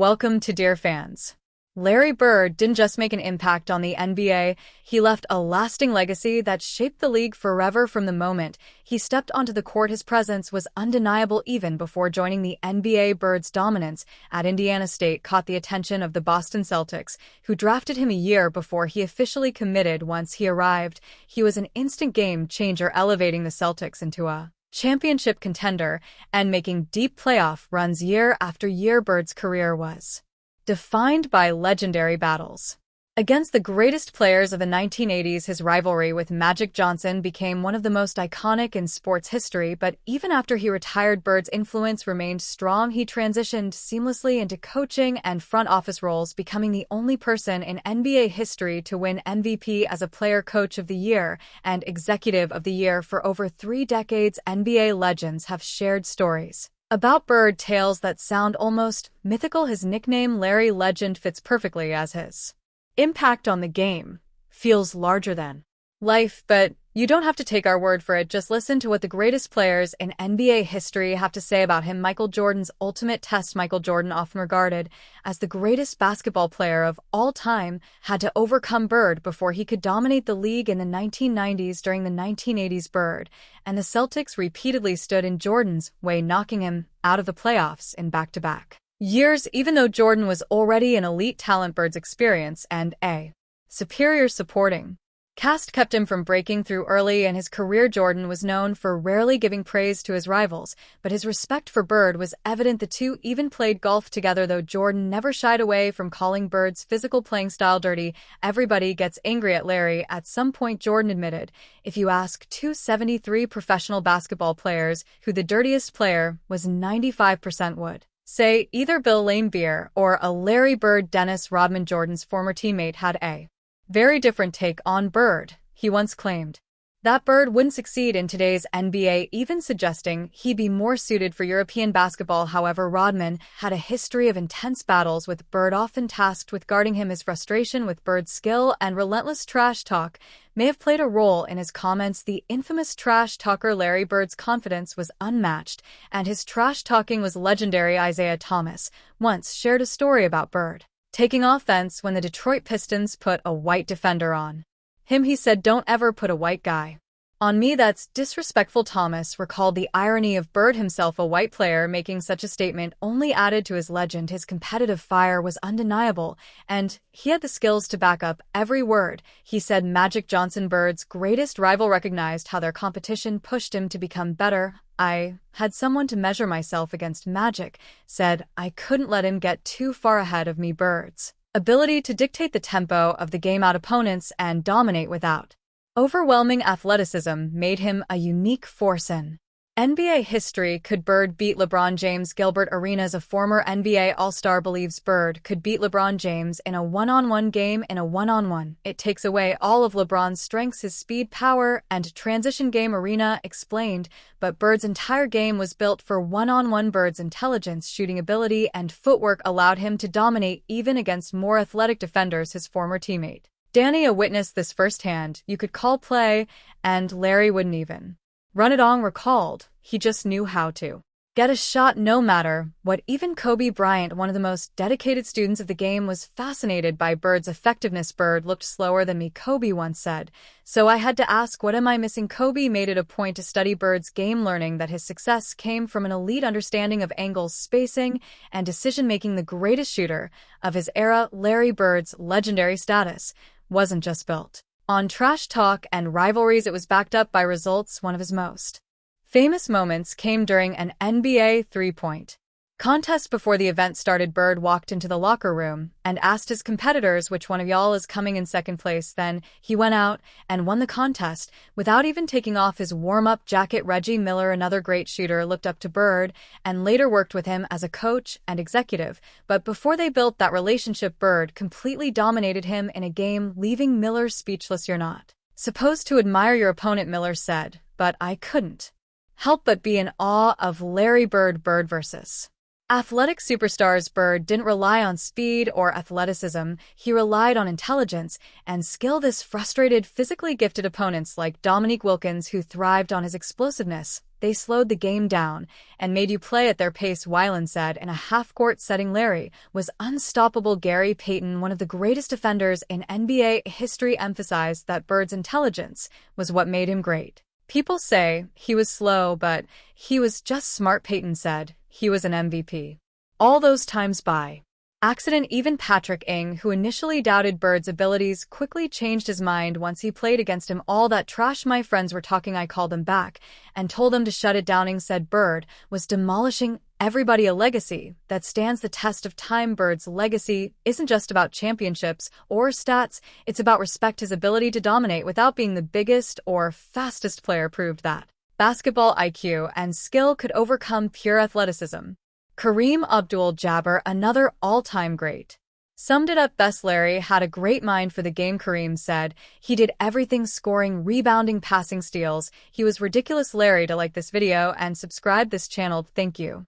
Welcome to Dear Fans. Larry Bird didn't just make an impact on the NBA, he left a lasting legacy that shaped the league forever. From the moment he stepped onto the court, his presence was undeniable. Even before joining the NBA, Bird's dominance at Indiana State caught the attention of the Boston Celtics, who drafted him a year before he officially committed. Once he arrived, he was an instant game changer, elevating the Celtics into a championship contender and making deep playoff runs year after year. Bird's career was defined by legendary battles against the greatest players of the 1980s. His rivalry with Magic Johnson became one of the most iconic in sports history, but even after he retired, Bird's influence remained strong. He transitioned seamlessly into coaching and front office roles, becoming the only person in NBA history to win MVP as a Player Coach of the Year and Executive of the Year for over 3 decades. NBA legends have shared stories about Bird, tales that sound almost mythical. His nickname, Larry Legend, fits perfectly, as his impact on the game feels larger than life. But you don't have to take our word for it. Just listen to what the greatest players in NBA history have to say about him. Michael Jordan's ultimate test. Michael Jordan, often regarded as the greatest basketball player of all time, had to overcome Bird before he could dominate the league in the 1990s. During the 1980s, Bird and the Celtics repeatedly stood in Jordan's way, knocking him out of the playoffs in back-to-back years. Even though Jordan was already an elite talent, Bird's experience and a superior supporting cast kept him from breaking through early in his career. Jordan was known for rarely giving praise to his rivals, but his respect for Bird was evident. The two even played golf together, though Jordan never shied away from calling Bird's physical playing style dirty. Everybody gets angry at Larry at some point, Jordan admitted. If you ask 273 professional basketball players who the dirtiest player was, 95% would say either Bill Laimbeer or a Larry Bird. Dennis Rodman, Jordan's former teammate, had a very different take on Bird. He once claimed that Bird wouldn't succeed in today's NBA, even suggesting he'd be more suited for European basketball. However, Rodman had a history of intense battles with Bird, often tasked with guarding him. His frustration with Bird's skill and relentless trash talk may have played a role in his comments. The infamous trash talker Larry Bird's confidence was unmatched, and his trash talking was legendary. Isaiah Thomas once shared a story about Bird taking offense when the Detroit Pistons put a white defender on him. He said, "Don't ever put a white guy on me. That's disrespectful." Thomas recalled the irony of Bird, himself a white player, making such a statement only added to his legend. His competitive fire was undeniable, and he had the skills to back up every word he said. Magic Johnson, Bird's greatest rival, recognized how their competition pushed him to become better. "I had someone to measure myself against." Magic said, "I couldn't let him get too far ahead of me." Bird's ability to dictate the tempo of the game, out opponents, and dominate without overwhelming athleticism made him a unique force in NBA history. Could Bird beat LeBron James? Gilbert Arenas, a former NBA All-Star, believes Bird could beat LeBron James in a one-on-one game. In a one-on-one, it takes away all of LeBron's strengths, his speed, power, and transition game, Arena explained, but Bird's entire game was built for one-on-one. Bird's intelligence, shooting ability, and footwork allowed him to dominate even against more athletic defenders. His former teammate Danny witnessed this firsthand. "You could call play, and Larry wouldn't even run it on," recalled. "He just knew how to get a shot no matter what." Even Kobe Bryant, one of the most dedicated students of the game, was fascinated by Bird's effectiveness. "Bird looked slower than me," Kobe once said, "so I had to ask, what am I missing?" Kobe made it a point to study Bird's game, learning that his success came from an elite understanding of angles, spacing, and decision-making. The greatest shooter of his era, Larry Bird's legendary status wasn't just built on trash talk and rivalries, it was backed up by results. One of his most famous moments came during an NBA three-point contest. Before the event started, Bird walked into the locker room and asked his competitors, "Which one of y'all is coming in second place?" Then he went out and won the contest without even taking off his warm-up jacket. Reggie Miller, another great shooter, looked up to Bird and later worked with him as a coach and executive. But before they built that relationship, Bird completely dominated him in a game, leaving Miller speechless. "You're not supposed to admire your opponent," Miller said, "but I couldn't help but be in awe of Larry Bird." Bird vs. Athletic superstars Bird didn't rely on speed or athleticism, he relied on intelligence and skill. This frustrated physically gifted opponents like Dominique Wilkins, who thrived on his explosiveness. They slowed the game down and made you play at their pace, Weiland said in a half-court setting. Larry was unstoppable. Gary Payton, one of the greatest defenders in NBA history, emphasized that Bird's intelligence was what made him great. People say he was slow, but he was just smart, Payton said. He was an MVP. All those times by accident. Even Patrick Ing, who initially doubted Bird's abilities, quickly changed his mind once he played against him. All that trash my friends were talking, I called them back and told them to shut it down. Ing said Bird was demolishing everybody, a legacy that stands the test of time. Bird's legacy isn't just about championships or stats, it's about respect. His ability to dominate without being the biggest or fastest player proved that basketball IQ and skill could overcome pure athleticism. Kareem Abdul-Jabbar, another all-time great, summed it up best. Larry had a great mind for the game. Kareem said he did everything: scoring, rebounding, passing, steals. He was ridiculous. Larry, to like this video and subscribe this channel. Thank you.